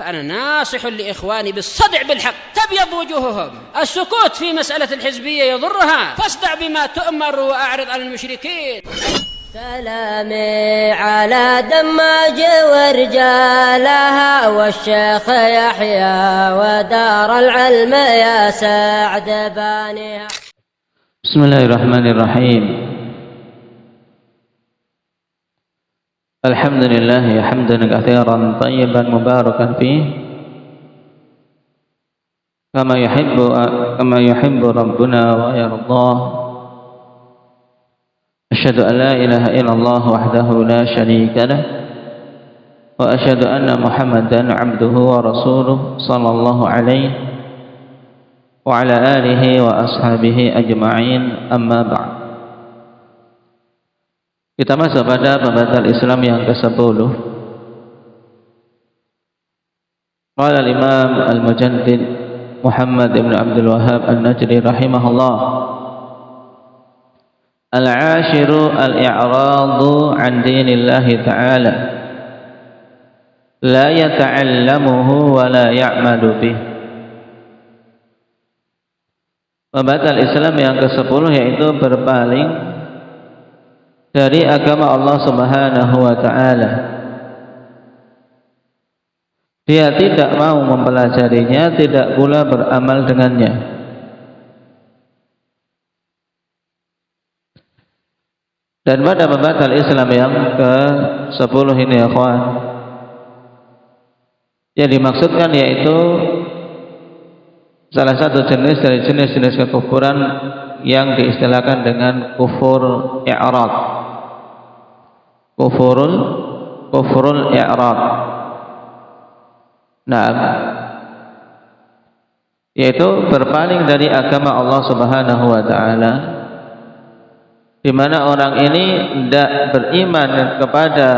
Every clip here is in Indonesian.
فأنا ناصح لإخواني بالصدع بالحق تبيض وجوههم. السكوت في مسألة الحزبية يضرها، فاصدع بما تؤمر وأعرض عن المشركين. سلامي على دماج ورجالها والشيخ يحيى ودار العلم يا سعد بانيها. بسم الله الرحمن الرحيم. الحمد لله حمدا كثيرا طيبا مباركا فيه كما يحب ربنا ويرضاه. أشهد أن لا إله إلا الله وحده لا شريك له وأشهد أن محمدا عبده ورسوله صلى الله عليه وعلى آله وأصحابه أجمعين. أما بعد. Kita masuk pada pembahasan Islam yang ke-10. Qala al-Imam al-Mujaddid Muhammad ibn Abdul Wahhab an-Najdi rahimahullah: al-'ashiru al-i'radu 'an dinillahi ta'ala la yata'allamuhu wa la ya'malu bih. Pembahasan Islam yang ke-10 yaitu berpaling dari agama Allah Subhanahu wa ta'ala. Dia tidak mau mempelajarinya, tidak pula beramal dengannya. Dan pada pembahasan Islam yang ke-10 ini ya kawan, yang dimaksudkan yaitu salah satu jenis dari jenis-jenis kekufuran yang diistilahkan dengan kufur i'rad. Kufurul i'rad. Nah, yaitu berpaling dari agama Allah Subhanahu wa ta'ala, di mana orang ini tidak beriman kepada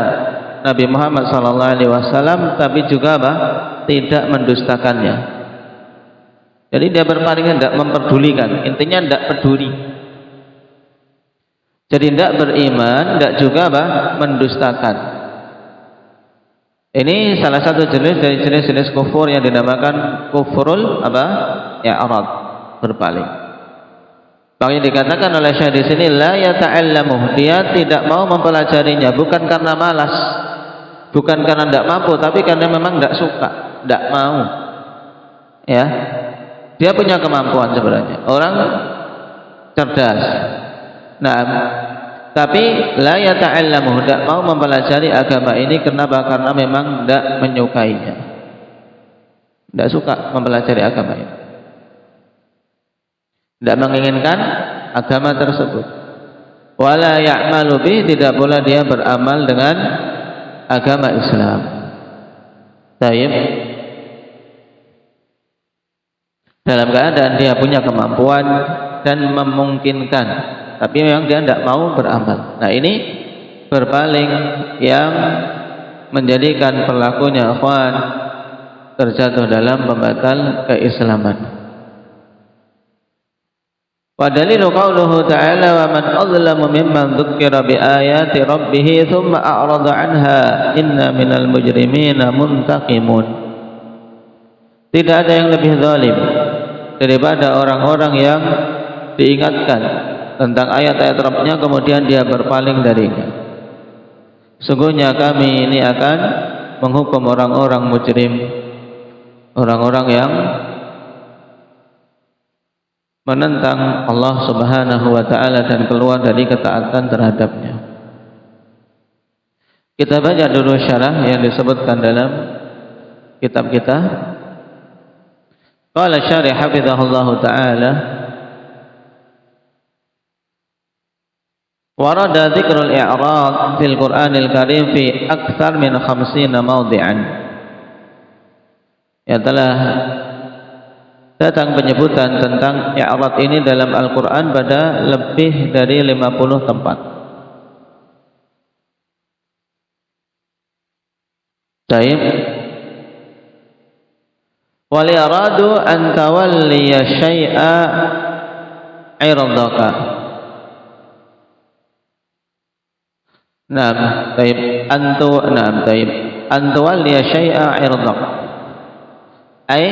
Nabi Muhammad sallallahu alaihi wasallam, tapi juga tidak mendustakannya. Jadi dia berpaling, tidak memperdulikan, intinya tidak peduli. Jadi tidak beriman, tidak juga mendustakan. Ini salah satu jenis dari jenis-jenis kufur yang dinamakan kufurul i'rad, berpaling. Makanya dikatakan oleh Syekh di sini la yata'allamu, dia tidak mau mempelajarinya, bukan karena malas, bukan karena tidak mampu, tapi karena memang tidak suka, tidak mau. Ya. Dia punya kemampuan sebenarnya, orang cerdas. Nah, tapi la yata'allamu, tidak mau mempelajari agama ini. Kenapa? Karena memang tidak menyukainya, tidak suka mempelajari agama ini, tidak menginginkan agama tersebut. Wala ya'malu bih, tidak pula dia beramal dengan agama Islam. Taib. Dalam keadaan dia punya kemampuan dan memungkinkan, tapi memang dia tidak mau beramal. Nah, ini berpaling yang menjadikan pelakunya ikhwan terjatuh dalam pembatal keislaman. Wa dalilu qauluhu ta'ala wa man azlamu mimman dzukkira bi ayati rabbih thumma a'rada 'anha inna minal mujrimina muntaqimun. Tidak ada yang lebih zalim daripada orang-orang yang diingatkan tentang ayat-ayat Rabb-Nya kemudian dia berpaling darinya. Sungguhnya kami ini akan menghukum orang-orang mujrim, orang-orang yang menentang Allah Subhanahu wa ta'ala dan keluar dari ketaatan terhadapnya. Kita baca dulu syarah yang disebutkan dalam kitab kita. Qala syarih hafizahullahu ta'ala: warada dzikrul i'rad fil Qur'anil Karim fi aktsar min 50 mawdi'an. Ya, telah datang penyebutan tentang i'rad ini dalam Al-Qur'an pada lebih dari 50 tempat. Baik. Wal iradu an tawalliya syai'a 'irdaka. Naam, taib. Antu walliya syai'a 'irdak. ai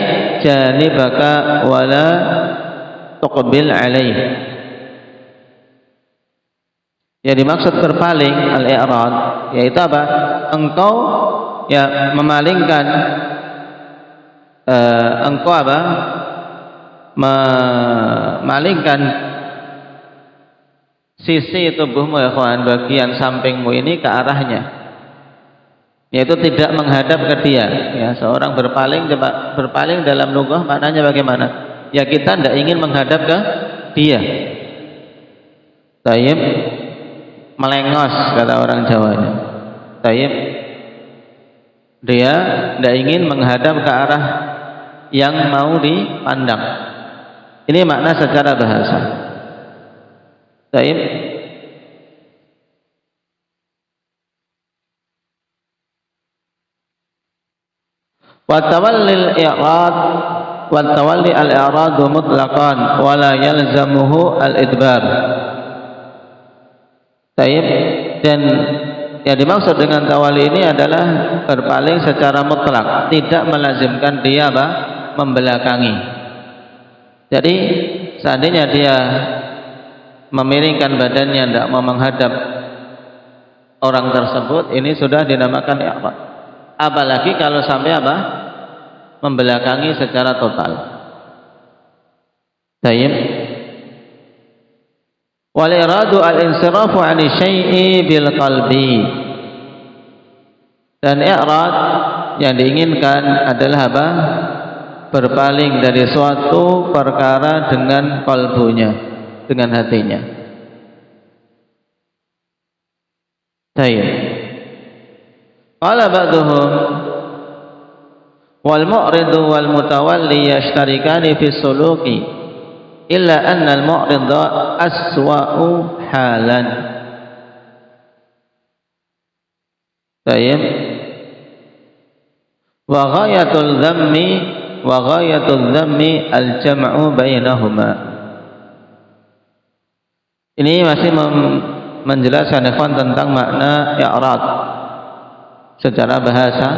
janibaka wala tuqbil alaih. Yang dimaksud berpaling al-i'rad yaitu apa? Engkau ya memalingkan engkau apa? Memalingkan sisi tubuhmu ya kawan, bagian sampingmu ini ke arahnya, yaitu tidak menghadap ke dia. Ya, seorang berpaling, coba berpaling dalam lughah maknanya bagaimana? Ya kita tidak ingin menghadap ke dia. Tayyib, melengos kata orang Jawanya. Tayyib, dia tidak ingin menghadap ke arah yang mau dipandang. Ini makna secara bahasa. Tayyib. Wa tawallil i'rad wa tawalli al-i'rad mutlaqan wa la yalzamuhu al-idbar. Tayyib. Dan yang dimaksud dengan tawalli ini adalah berpaling secara mutlak, tidak melazimkan dia apa? Membelakangi. Jadi seandainya dia memiringkan badannya, tidak mau menghadap orang tersebut, ini sudah dinamakan i'rad. Apalagi kalau sampai apa? Membelakangi secara total. Tayyib. Wal iradu al-insirafu 'ani syai'i bil qalbi. Dan i'rad yang diinginkan adalah apa? Berpaling dari suatu perkara dengan kalbunya, dengan hatinya. Tayyib. Qala ba'duhum wal mu'ridu wal mutawalli yashtarikani fi suluki illa anna al mu'rida aswa'u halan. Tayyib. Wa ghayatul dhammi al jam'u bainahuma. Ini masih menjelaskan ikhwan tentang makna i'rad secara bahasa.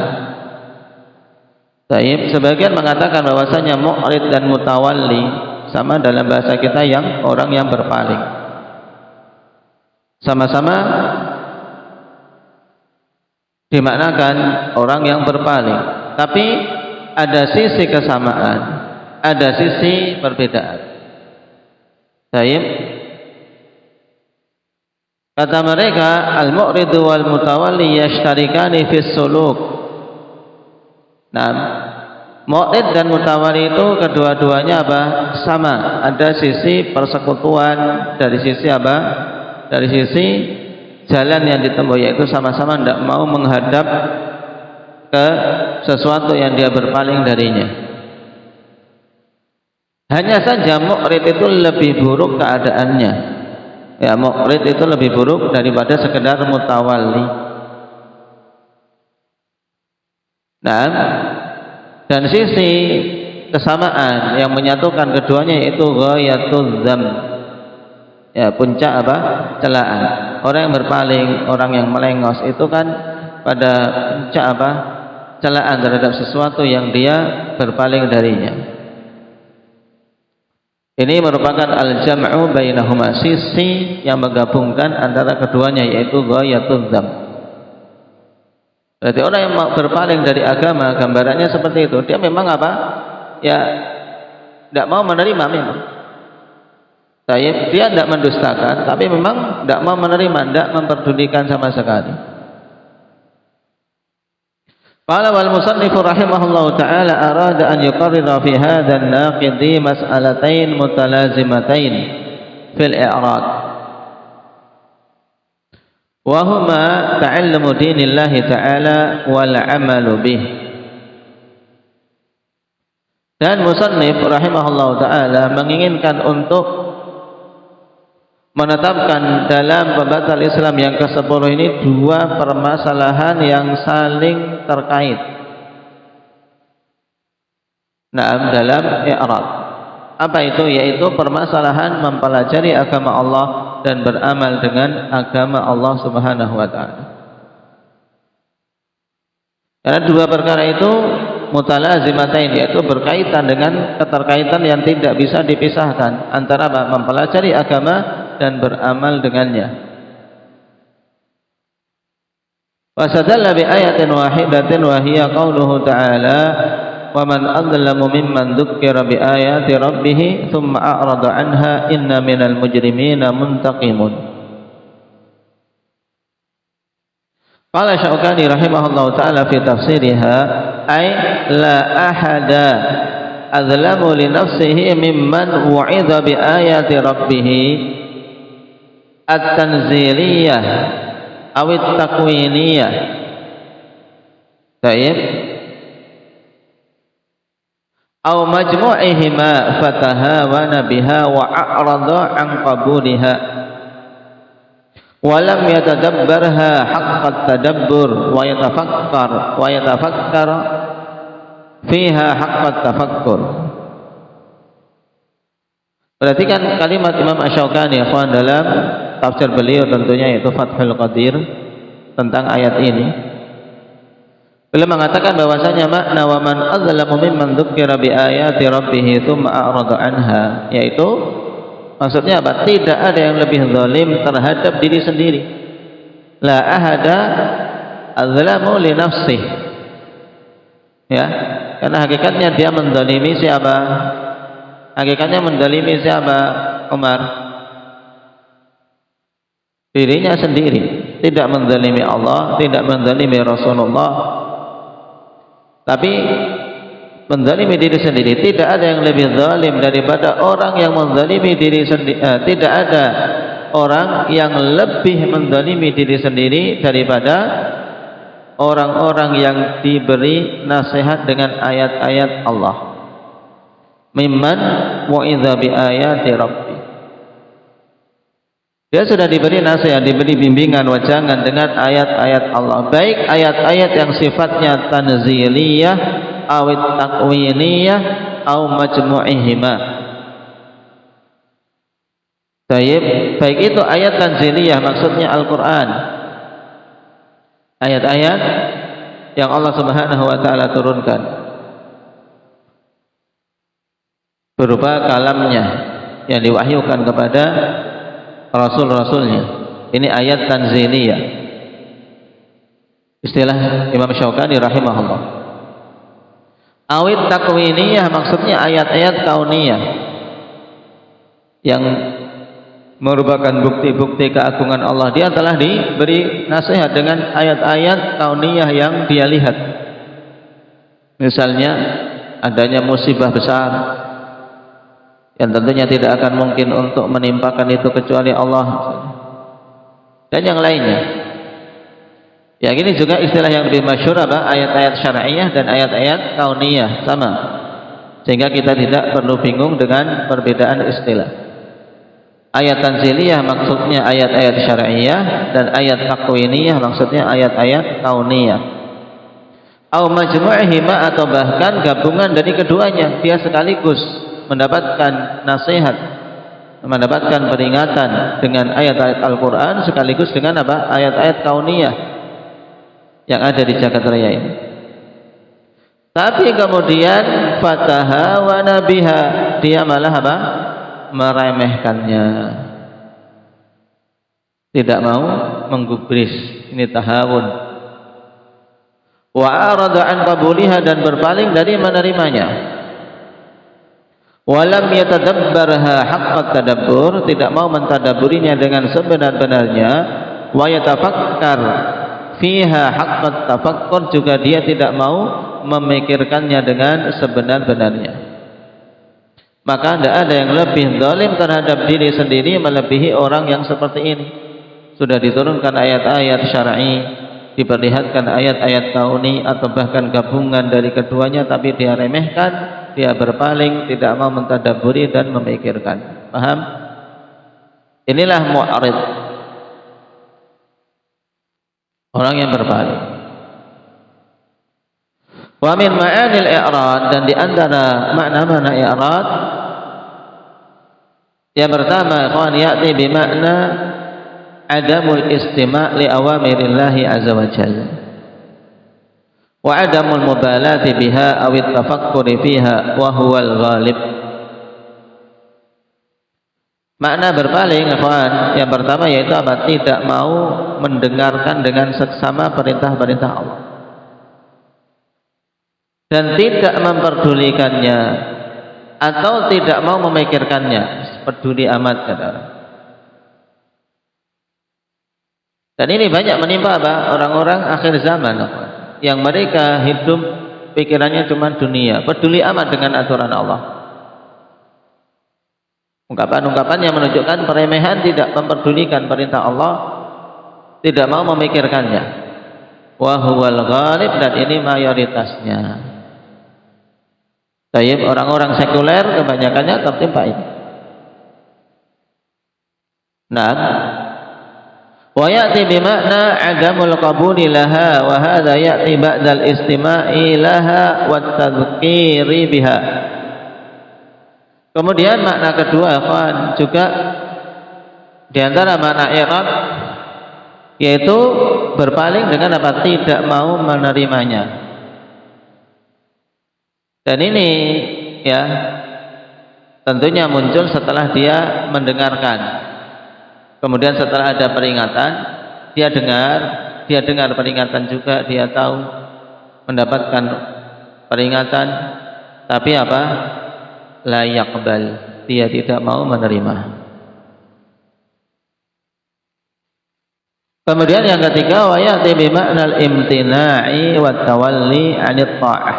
Taib, sebagian mengatakan bahwasanya mu'rid dan mutawalli sama dalam bahasa kita yang orang yang berpaling. Sama-sama dimaknakan orang yang berpaling, tapi ada sisi kesamaan, ada sisi perbedaan. Taib. Kata mereka, al-mu'ridu wal mutawalli yashtarikani fis suluk. Nah, mu'rid dan mutawalli itu kedua-duanya apa? Sama, ada sisi persekutuan, dari sisi apa? Dari sisi jalan yang ditempuh, yaitu sama-sama tidak mau menghadap ke sesuatu yang dia berpaling darinya. Hanya saja mu'rid itu lebih buruk keadaannya. Ya, mu'rid itu lebih buruk daripada sekedar mutawalli. Nah, dan sisi kesamaan yang menyatukan keduanya yaitu ghayatul dzam. Ya, puncak apa? Celaan. Orang yang berpaling, orang yang melengos itu kan pada puncak apa? Celaan terhadap sesuatu yang dia berpaling darinya. Ini merupakan al-jam'u bainahuma, sisi yang menggabungkan antara keduanya yaitu ghayatul dzam. Berarti orang yang berpaling dari agama, gambarannya seperti itu. Dia memang apa? Ya, tidak mau menerima memang. Dia tidak mendustakan, tapi memang tidak mau menerima, tidak memperdulikan sama sekali. Qala wal musannifu rahimahullahu ta'ala arada an yuqarrira fi hadha an-naqidi mas'alatain mutalazimatain fil i'rad wa huma ta'allumu dinillahi ta'ala wal 'amalu bih. Dan musannif rahimahullahu ta'ala menginginkan untuk menetapkan dalam pembatal Islam yang ke-10 ini dua permasalahan yang saling terkait. Nah, dalam i'rad. Apa itu? Yaitu permasalahan mempelajari agama Allah dan beramal dengan agama Allah Subhanahu wa taala. Karena dua perkara itu mutalazimatain, yaitu berkaitan dengan keterkaitan yang tidak bisa dipisahkan antara mempelajari agama dan beramal dengannya. Wasadalla bi ayatin wahidatin wa hiya qauluhu ta'ala wa man adlamu mimman dzukkira bi ayati rabbih thumma a'rada anha inna minal mujrimina muntaqimun. Qala Syaukani rahimahullahu ta'ala fi tafsiriha ay la ahada azlamu li nafsihi mimman wu'idha bi ayati rabbih at-tanziliyah aw at-takwiniyah. Baik. Aw majmu'ihima fatahawana biha wa a'rada an qabuliha walam yatadabbarha haqqat tadabbur wa yatafakkar fiha haqqat tafakkur. Perhatikan kalimat Imam Asy-Syaukani ikhwan dalam tafsir beliau, tentunya yaitu Fathul Qadir, tentang ayat ini. Beliau mengatakan bahwasanya makna wa man azlamu mimman dzukkira bi ayati rabbih tsumma a'rada anha, yaitu maksudnya apa? Tidak ada yang lebih zalim terhadap diri sendiri. La ahada azlamu li nafsih. Ya, karena hakikatnya dia menzalimi siapa? Hakikatnya menzalimi siapa, Umar? Dirinya sendiri. Tidak menzalimi Allah, tidak menzalimi Rasulullah, tapi menzalimi diri sendiri. Tidak ada yang lebih zalim daripada orang yang menzalimi diri sendiri. Tidak ada orang yang lebih menzalimi diri sendiri daripada orang-orang yang diberi nasihat dengan ayat-ayat Allah. Mimman wa'idha bi ayati rabbi. Dia sudah diberi nasihat, diberi bimbingan, wajangan dengan ayat-ayat Allah, baik ayat-ayat yang sifatnya tanziliyah awit takwiniyah aw majmu'ihima. Baik itu ayat tanziliyah, maksudnya Al-Quran, ayat-ayat yang Allah Subhanahu wa ta'ala turunkan berupa kalamnya yang diwahyukan kepada Rasul-Rasulnya. Ini ayat tanziliyah, istilah Imam Syaukani rahimahullah. Awit takwiniyah maksudnya ayat-ayat kauniyah yang merupakan bukti-bukti keagungan Allah. Dia telah diberi nasihat dengan ayat-ayat kauniyah yang dia lihat. Misalnya adanya musibah besar yang tentunya tidak akan mungkin untuk menimpakan itu kecuali Allah, dan yang lainnya. Yang ini juga istilah yang lebih masyhur apa? Ayat-ayat syar'iyah dan ayat-ayat kauniyah, sama. Sehingga kita tidak perlu bingung dengan perbedaan istilah. Ayat tanziliyah maksudnya ayat-ayat syar'iyah, dan ayat takwiniyah maksudnya ayat-ayat kauniyah. Au majmu'ihima, atau bahkan gabungan dari keduanya. Dia sekaligus mendapatkan nasihat, mendapatkan peringatan dengan ayat-ayat Al-Quran sekaligus dengan apa? Ayat-ayat kauniyah yang ada di jagat raya ini. Tapi kemudian fataha wa nabiha, dia malah apa? Meremehkannya, tidak mau menggubris. Ini tahawun. Wa arada an qabuliha, dan berpaling dari menerimanya. Walam yatadabbarha haqqat tadabbur, tidak mau mentadaburinya dengan sebenar-benarnya. Wa yatafakkar fiha haqqat tafakkur, juga dia tidak mau memikirkannya dengan sebenar-benarnya. Maka tidak ada yang lebih zalim terhadap diri sendiri melebihi orang yang seperti ini. Sudah diturunkan ayat-ayat syar'i, diperlihatkan ayat-ayat kauni, atau bahkan gabungan dari keduanya, tapi dia remehkan, dia berpaling, tidak mau mentadabburi dan memikirkan. Paham? Inilah mu'arid, orang yang berpaling. Wa min ma'anil i'rad, dan di antara makna-makna i'rad yang pertama, ikhwan, ya'ti bi makna adamul istima' li awamirillahi azza wa jalla. wa adamul mubalati biha aw at-tafakkuri fiha wa huwal ghalib. Makna berpaling, ikhwan, yang pertama yaitu apa? Tidak mau mendengarkan dengan seksama perintah-perintah Allah dan tidak memperdulikannya atau tidak mau memikirkannya, peduli amat kata. Dan ini banyak menimpa apa? Orang-orang akhir zaman yang mereka hidup pikirannya cuma dunia, peduli amat dengan aturan Allah. Ungkapan-ungkapan yang menunjukkan peremehan, tidak memperdulikan perintah Allah, tidak mau memikirkannya. Wa huwal ghalib, dan ini mayoritasnya. Tayyib, orang-orang sekuler kebanyakannya tertimpa ini. Nah, wa ya'ti bimakna adamul qabuli laha wa hadha ya'ti ba'dal istima'i laha wat tadhkiri biha. Kemudian makna kedua, ikhwan, juga di antara makna i'rad yaitu berpaling dengan apa? Tidak mau menerimanya. Dan ini ya tentunya muncul setelah dia mendengarkan. Kemudian setelah ada peringatan, dia dengar peringatan juga, dia tahu mendapatkan peringatan, tapi apa? La yaqbal, dia tidak mau menerima. Kemudian yang ketiga, wa ya'ti bi ma'nal imtina'i wat tawalli 'anit tha'ah.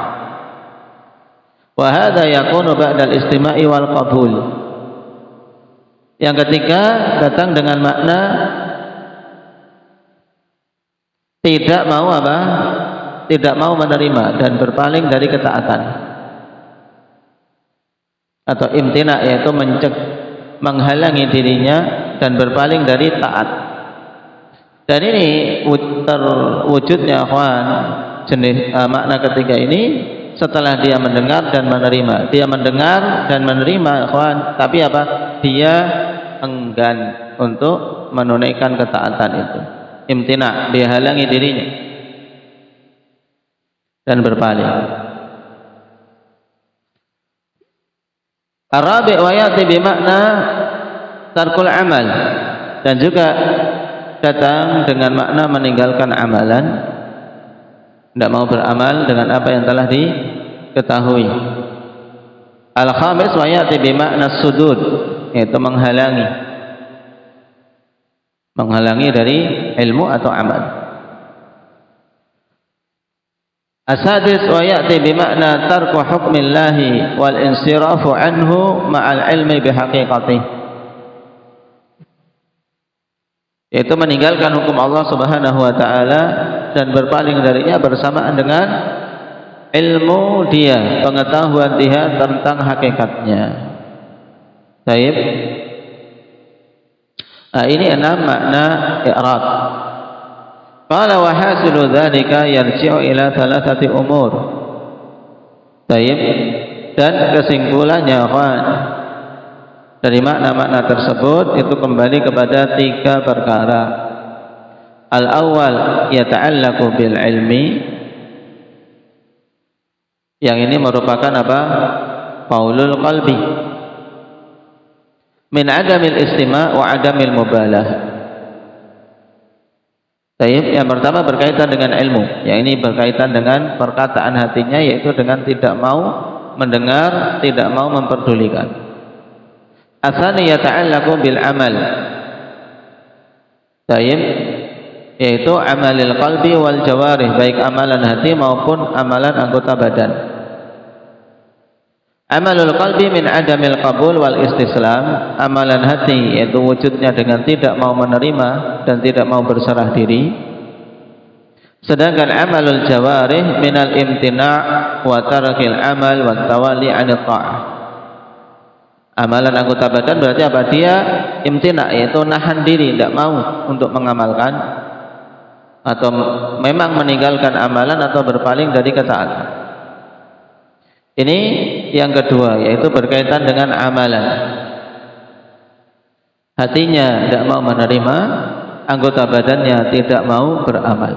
Wa hadha yakunu ba'da al-istima'i wal qabul. Yang ketiga datang dengan makna tidak mau apa? Tidak mau menerima dan berpaling dari ketaatan. Atau imtina, yaitu menghalangi dirinya dan berpaling dari taat. Dan ini terwujudnya, ikhwan, jenis makna ketiga ini setelah dia mendengar dan menerima. Dia mendengar dan menerima, ikhwan, tapi apa? Dia enggan untuk menunaikan ketaatan itu. Imtina, dia halangi dirinya dan berpaling. Ar-rabi' wa ya'ti bi makna tarkul amal, dan juga datang dengan makna meninggalkan amalan, tidak mau beramal dengan apa yang telah diketahui. Al-khamis wa ya'ti bi makna sudud, yaitu menghalangi dari ilmu atau amal. As-sadis wa ya'ti bi makna tarku hukmillahi wal insirafu anhu ma'al ilmi bihaqiqatih, yaitu meninggalkan hukum Allah Subhanahu wa taala dan berpaling darinya bersamaan dengan ilmu dia, pengetahuan dia tentang hakikatnya. Baik. Ini 6 makna i'rad. Qala wa hasilu dzalika yarji'u ila thalathati umur. Baik. Dan kesimpulannya, ikhwan, dari makna-makna tersebut itu kembali kepada 3 perkara. Al-awwal yata'allaqu bil ilmi. Yang ini merupakan apa? Qaulul qalbi. Min adamil istima' wa adamil mubalah. Baik, yang pertama berkaitan dengan ilmu. Yang ini berkaitan dengan perkataan hatinya, yaitu dengan tidak mau mendengar, tidak mau memperdulikan. Atsani yata'allaqu bil amal. Baik, yaitu amalil qalbi wal jawarih, baik amalan hati maupun amalan anggota badan. Amalul qalbi min adamil qabul wal istislam, amalan hati yaitu wujudnya dengan tidak mau menerima dan tidak mau berserah diri. Sedangkan amalul jawarih minal imtina' wa tarkil amal wa tawali 'anil ta'ah. Amalan anggota badan berarti apa? Dia imtina', yaitu nahan diri, tidak mau untuk mengamalkan, atau memang meninggalkan amalan atau berpaling dari ketaatan. Ini yang kedua, yaitu berkaitan dengan amalan. Hatinya tidak mau menerima, anggota badannya tidak mau beramal.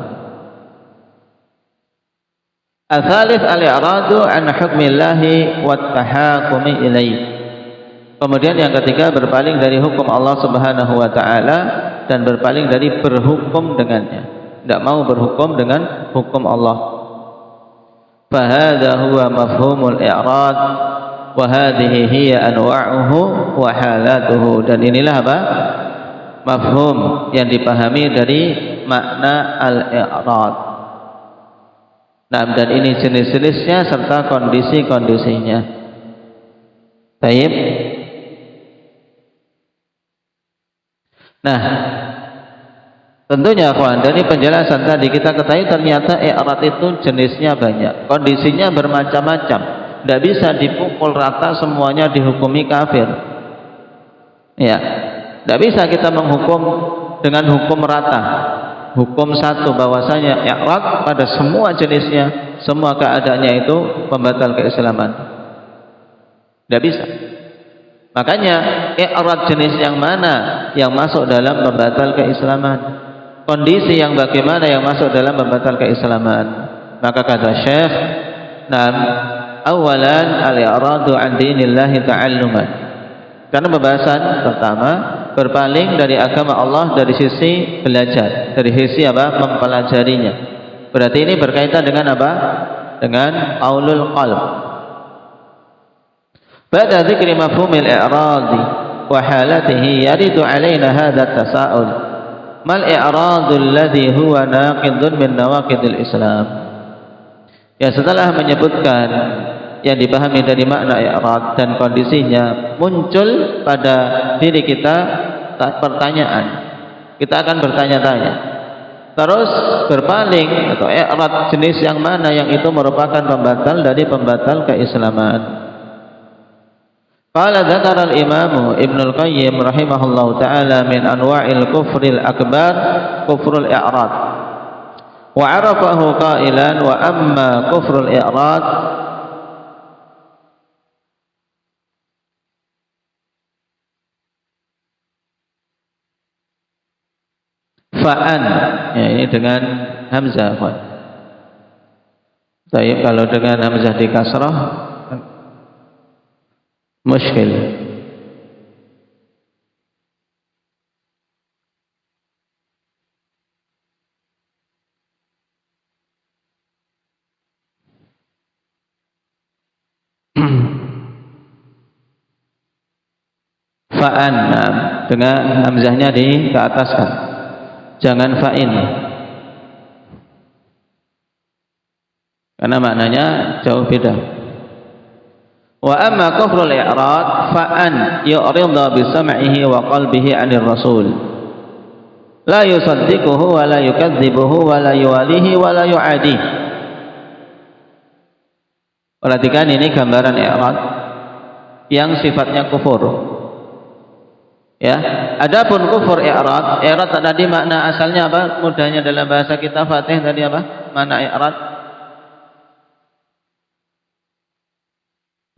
Al-thalith al-i'radu an hukmillahi wa tahakumi ilaih. Kemudian yang ketiga, berpaling dari hukum Allah Subhanahu wa taala dan berpaling dari berhukum dengannya. Tidak mau berhukum dengan hukum Allah. Fa hadza huwa mafhumul i'rad wa hadhihi hiya anwa'uhu wa halatuhu. Dan inilah apa? Mafhum yang dipahami dari makna al-i'rad. Nah, dan ini jenis-jenisnya serta kondisi-kondisinya. Baik. Nah, tentunya kawan, dari penjelasan tadi kita ketahui ternyata i'rad itu jenisnya banyak, kondisinya bermacam-macam. Tidak bisa dipukul rata semuanya dihukumi kafir. Ya, tidak bisa kita menghukum dengan hukum rata. Hukum satu bahwasanya i'rad pada semua jenisnya, semua keadaannya itu pembatal keislaman. Tidak bisa. Makanya i'rad jenis yang mana yang masuk dalam pembatal keislaman, kondisi yang bagaimana yang masuk dalam pembatal keislaman. Maka kata Syekh, "Nam awalan al-i'radu an dinillahi ta'alluman." Karena pembahasan pertama berpaling dari agama Allah dari sisi belajar, dari sisi apa? Mempelajarinya. Berarti ini berkaitan dengan apa? Dengan qaulul qalb. Ba'da dzikri mafhumil i'radi wa halatihi yaridu 'alaina hadha at-tasa'ul. Mal i'radu alladhi huwa naqidun min nawaqidil Islam. Ya, setelah menyebutkan yang dipahami dari makna i'rad dan kondisinya, muncul pada diri kita pertanyaan. Kita akan bertanya-tanya. Terus berpaling atau i'rad jenis yang mana yang itu merupakan pembatal dari pembatal keislaman. Qala dzakara al-Imam Ibnu Al-Qayyim rahimahullahu taala min anwa'il kufril akbar kufrul i'rad. Wa 'arafahu qailan wa amma kufrul i'rad fa'an, ya, ini dengan hamzah. Baik, kalau dengan hamzah di kasrah muskil. Fa'an, dengan hamzahnya di ke ataskan, jangan fa'in, karena maknanya jauh beda. Wa amma kufrul i'rad fa'an yu'rida bi sam'ihi wa qalbihi 'anil rasul, la yusaddiquhu wa la yukadzibuhu wa la yuwalihi wa la yu'adi. Perhatikan, ini gambaran i'rad yang sifatnya kufur. Ya, adapun kufur i'rad tadi makna asalnya apa? Mudahnya dalam bahasa kita Fatih tadi apa? Mana i'rad?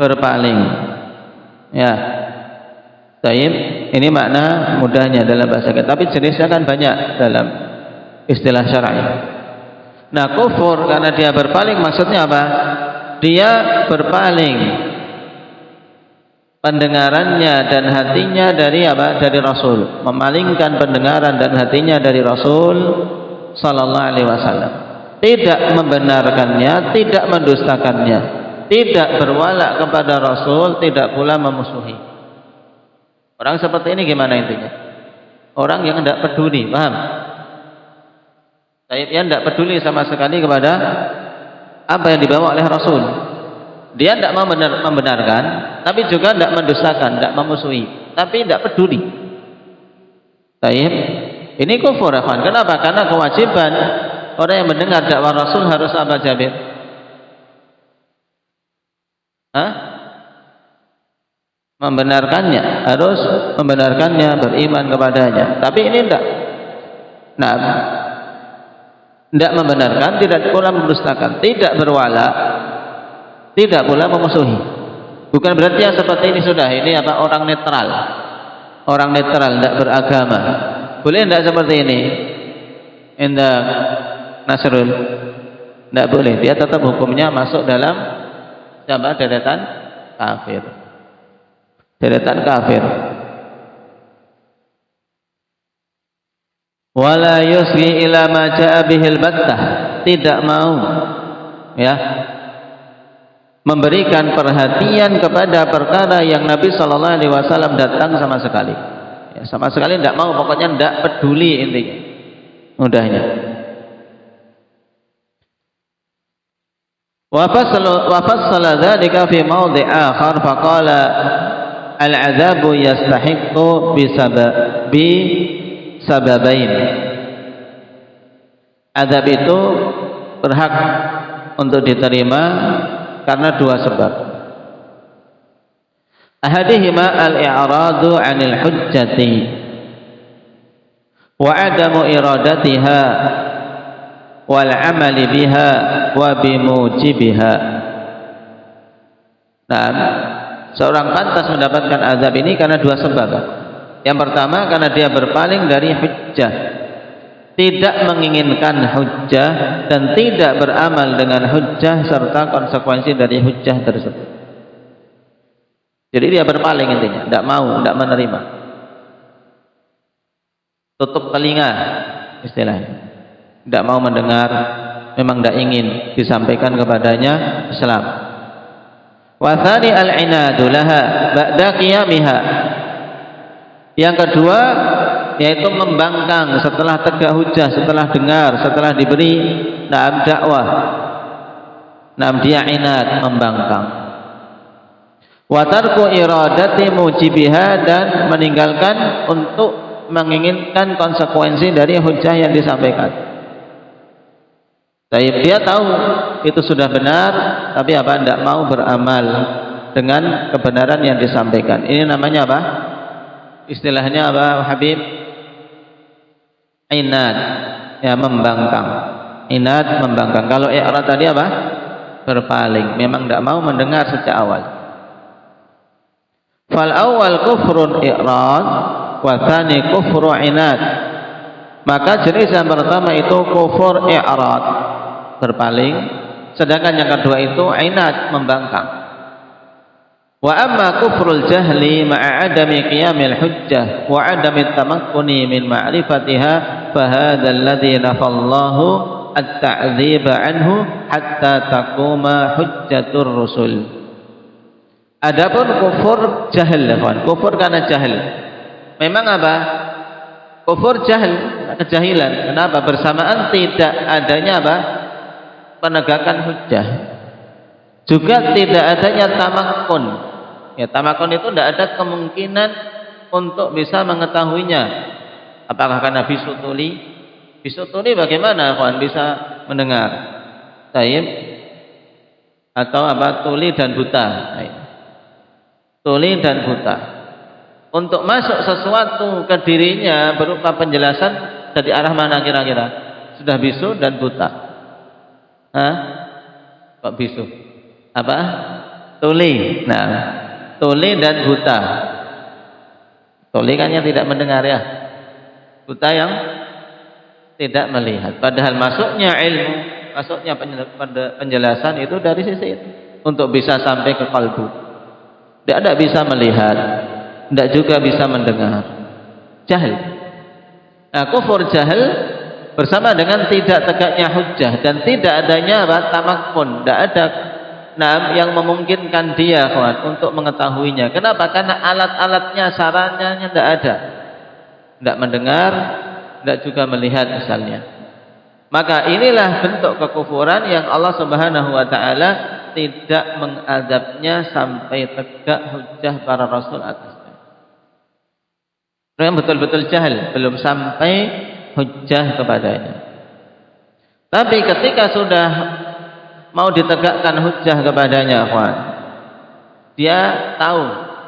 Berpaling. Ya. Baik, ini makna mudahnya dalam bahasa kita, tapi jenisnya kan banyak dalam istilah syar'i. Nah, kufur karena dia berpaling, maksudnya apa? Dia berpaling pendengarannya dan hatinya dari apa? Dari Rasul, memalingkan pendengaran dan hatinya dari Rasul sallallahu alaihi wasallam. Tidak membenarkannya, tidak mendustakannya, tidak berwala kepada Rasul, tidak pula memusuhi. Orang seperti ini gimana intinya? Orang yang tidak peduli, paham? Yang tidak peduli sama sekali kepada apa yang dibawa oleh Rasul. Dia tidak mau membenarkan, tapi juga tidak mendustakan, tidak memusuhi, tapi tidak peduli. Baik, ini kufur, ya kawan. Kenapa? Karena kewajiban orang yang mendengar dakwah Rasul harus apa, Jabir? Membenarkannya, harus membenarkannya, beriman kepadanya. Tapi ini tidak. Nah, tidak membenarkan, tidak pula mendustakan, tidak berwala, tidak pula memusuhi. Bukan berarti yang seperti ini sudah, ini apa, orang netral. Orang netral, tidak beragama. Boleh tidak seperti ini? Indah Nasrul. Tidak boleh, dia tetap hukumnya masuk dalam deretan kafir. Deretan kafir. Wala yusghi ila ma jaa bihil battah, tidak mau ya memberikan perhatian kepada perkara yang Nabi sallallahu alaihi wasallam datang sama sekali. Ya, sama sekali tidak mau, pokoknya tidak peduli intinya. Mudahnya. Wa fassala dzalika fi mawdi' akhar faqala al-'adzabu yastahiqqu bi sababain. Azab itu berhak untuk diterima karena dua sebab. Ahadihima al-i'radu 'anil hujjati wa 'adamu iradatiha wal 'amali biha wa bimujibiha. Nah, seorang pantas mendapatkan azab ini karena dua sebab. Yang pertama karena dia berpaling dari hujjah, tidak menginginkan hujjah dan tidak beramal dengan hujjah serta konsekuensi dari hujjah tersebut. Jadi dia berpaling intinya, tidak mau, tidak menerima. Tutup telinga istilahnya, tidak mau mendengar, memang tidak ingin disampaikan kepadanya Islam. Wa tsani al-'inadu laha ba'da qiyamiha. Yang kedua yaitu membangkang setelah tegak hujjah, setelah dengar, setelah diberi dakwah. Dia inad, membangkang. Wa tarku iradati mujibiha, dan meninggalkan untuk menginginkan konsekuensi dari hujjah yang disampaikan. Tapi dia tahu itu sudah benar, tapi tidak mau beramal dengan kebenaran yang disampaikan. Ini namanya apa? Istilahnya apa, Habib? Inad, ya, membangkang. Inad, membangkang. Kalau i'rad tadi apa? Berpaling, memang tidak mau mendengar sejak awal. Fal awal kufrun i'rad wa tsani kufru inad. Maka jenis yang pertama itu kufur i'rad, berpaling, sedangkan yang kedua itu inad, membangkang. Wa amma kufrul jahli ma'a adami qiyamil hujjah wa adami tamakkuni min ma'rifatiha fa hadzal ladzi nafallahu at-ta'dziba anhu hatta taquma hujjatur rusul. Adapun kufur jahil, kufur karena jahil. Memang apa? Kufur jahil, kejahilan. Kenapa? Bersamaan tidak adanya apa? Penegakan hujjah. Juga tidak adanya tamakkun. Ya, tamakkun itu tidak ada kemungkinan untuk bisa mengetahuinya. Apakah karena bisu tuli? Bisu tuli bagaimana kawan bisa mendengar? Taib atau apa? Tuli dan buta. Tuli dan buta. Untuk masuk sesuatu ke dirinya berupa penjelasan dari arah mana kira-kira? Sudah bisu dan buta. Hah? Kok bisu? Apa? Tuli. Nah, tuli dan buta. Tuli kan yang tidak mendengar ya. Buta yang tidak melihat. Padahal masuknya ilmu, masuknya penjelasan itu dari sisi itu. Untuk bisa sampai ke kalbu. Tidak bisa melihat, tidak juga bisa mendengar. Jahil. Nah, kufur jahil bersama dengan tidak tegaknya hujjah dan tidak adanya tamakkun, tidak ada yang memungkinkan dia untuk mengetahuinya. Kenapa? Karena alat-alatnya, sarannya tidak ada. Tidak mendengar, tidak juga melihat misalnya. Maka inilah bentuk kekufuran yang Allah Subhanahu wa taala tidak mengazabnya sampai tegak hujjah para rasul atasnya. Yang betul-betul jahil, belum sampai hujjah kepadanya. Tapi ketika sudah mau ditegakkan hujjah kepadanya, dia tahu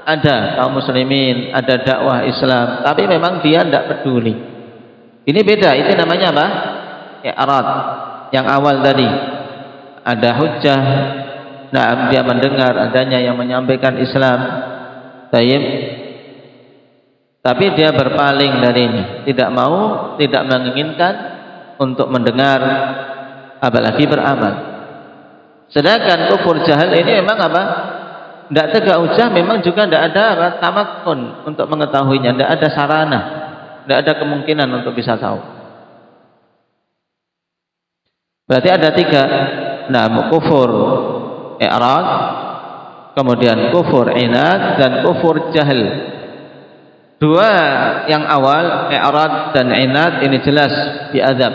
ada kaum muslimin, ada dakwah Islam, tapi memang dia tidak peduli. Ini beda, itu namanya apa? I'rad. Yang awal tadi ada hujjah, dia mendengar adanya yang menyampaikan Islam, tapi dia berpaling darinya, tidak mau, tidak menginginkan untuk mendengar apalagi beramal. Sedangkan kufur jahal ini memang apa? Tidak tegak hujah, memang juga tidak ada apa, tamakun untuk mengetahuinya, tidak ada sarana, tidak ada kemungkinan untuk bisa tahu. Berarti ada 3. Nah, kufur i'rad, kemudian kufur inad, dan kufur jahil. 2 yang awal, i'rad dan inad, ini jelas diazab.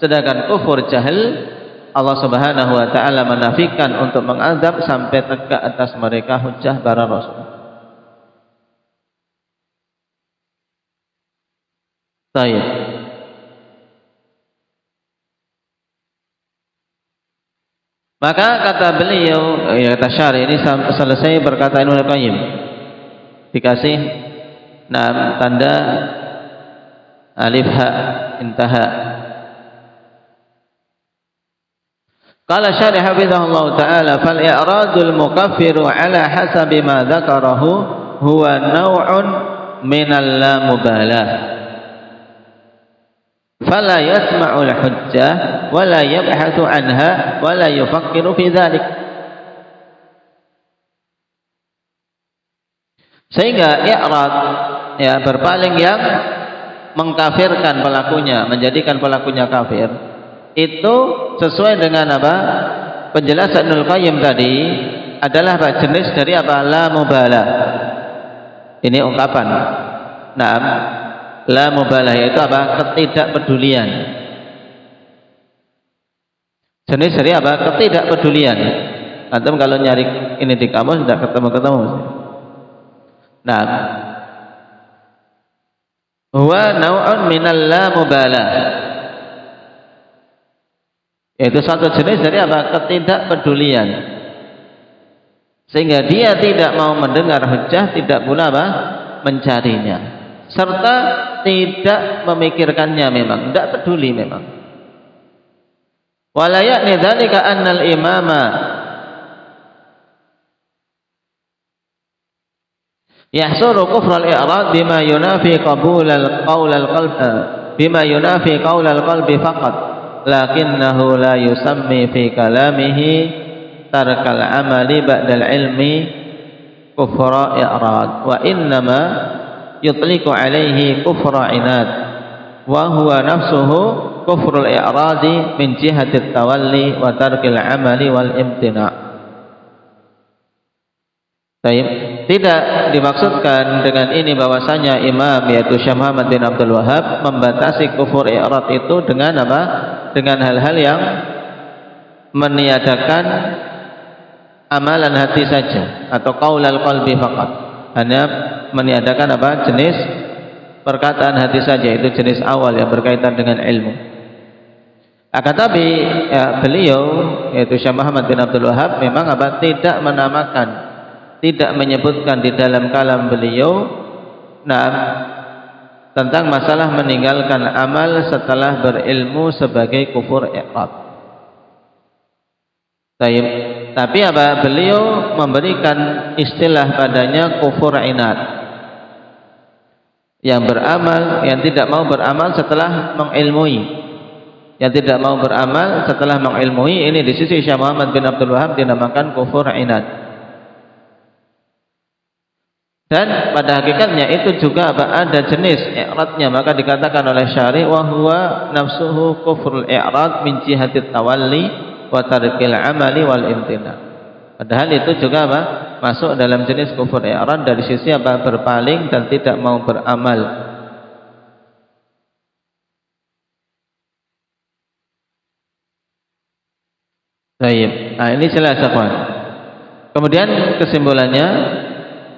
Sedangkan kufur jahil, Allah Subhanahu wa taala menafikan untuk mengazab sampai tegak atas mereka hujjah para rasul. Baik. Maka kata beliau, ya kata syarih ini selesai berkata Ibnu Qayyim. Dikasih tanda alif ha intaha. Qala syarih hafizahullah ta'ala fal i'radul mukaffiru ala hasabi ma dzakarahu huwa naw'un minal la mubalah fala yasma'u al-hujjah wa la yabhathu anha wa la yufakkiru fi dzalik. Sehingga i'rad, ya, berpaling yang mengkafirkan pelakunya, menjadikan pelakunya kafir, itu sesuai dengan apa? Penjelasan Ibnu Qayyim tadi adalah apa? Jenis dari apa? La mubalah. Ini ungkapan. Naam, la mubalah itu apa? Ketidakpedulian. Jenis dari apa? Ketidakpedulian. Antum kalau nyari ini di kamus tidak ketemu-ketemu. Naam. Huwa naw'un minal la mubalah. Itu satu jenis dari apa? Ketidakpedulian. Sehingga dia tidak mau mendengar hujjah, tidak pula apa? Mencarinya, serta tidak memikirkannya, memang tidak peduli memang. Wala ya'ni dzalika annal imama yahsuru kufra al-i'rad bima yunafi qabul al-qawl al-qalb bima yunafi qawl al-qalbi faqat, lakinnahu la yusammi fi kalamihi tarkal amali ba'dal ilmi kufra i'rad wa innama yutliqu alaihi kufra inad wa huwa nafsuhu kufrul i'radi min jihati tawalli wa tarkil amali wal imtina'. Tidak dimaksudkan dengan ini bahwasanya imam yaitu Syekh Muhammad bin Abdul Wahhab membatasi kufur i'rad itu dengan apa? Dengan hal-hal yang meniadakan amalan hati saja atau qaulal qalbi faqat, hanya meniadakan apa? Jenis perkataan hati saja, itu jenis awal yang berkaitan dengan ilmu. Akan tapi ya, beliau yaitu Syekh Muhammad bin Abdul Wahhab memang apa? Tidak menamakan, tidak menyebutkan di dalam kalam beliau tentang masalah meninggalkan amal setelah berilmu sebagai kufur i'rad. Tapi apa? Beliau memberikan istilah padanya kufur inad, yang beramal, yang tidak mau beramal setelah mengilmui, yang tidak mau beramal setelah mengilmui. Ini di sisi Syekh Muhammad bin Abdul Wahhab dinamakan kufur inad. Dan pada hakikatnya itu juga ada jenis i'radnya, maka dikatakan oleh syarih wa huwa nafsuhu kufrul i'rad min jihati tawalli wa tarkil amali wal imtina. Padahal itu juga apa? Masuk dalam jenis kufur i'rad dari sisi apa? Berpaling dan tidak mau beramal. Baik. Nah, ini jelas apa? Kemudian kesimpulannya,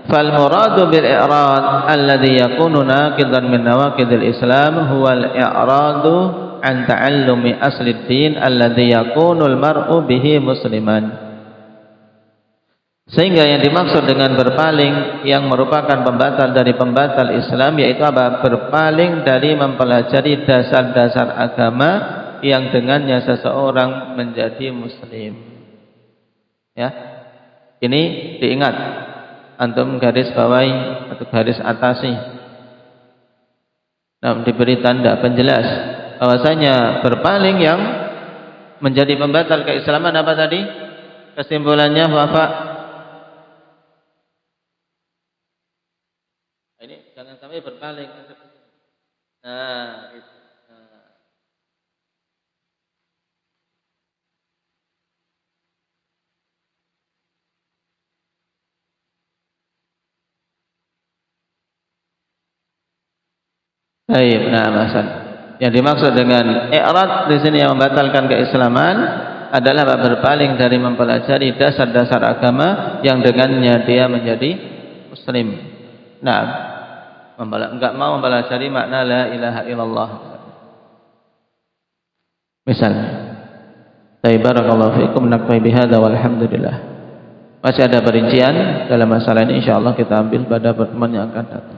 fal muradu bil i'rad alladhi yakunu naqidan min nawaqidil Islam huwa al-i'radu an ta'allumi asli ad-din alladhi yakunu al-mar'u bihi musliman. Sehingga yang dimaksud dengan berpaling yang merupakan pembatal dari pembatal Islam yaitu apa? Berpaling dari mempelajari dasar-dasar agama yang dengannya seseorang menjadi muslim. Ya. Ini diingat, antum garis bawahi atau garis atasi. Diberi tanda penjelas bahwasanya berpaling yang menjadi pembatal keislaman apa tadi? Kesimpulannya Bapak. Ini jangan sampai berpaling. Nah, itu. Baik, nah Hasan. Yang dimaksud dengan i'rad di sini yang membatalkan keislaman adalah berpaling dari mempelajari dasar-dasar agama yang dengannya dia menjadi muslim. Nah, enggak mau mempelajari makna la ilaha illallah. Misalnya. Baik, barakallahu fiikum, naktafi bihadza walhamdulillah. Masih ada perincian dalam masalah ini, insyaallah kita ambil pada pertemuan yang akan datang.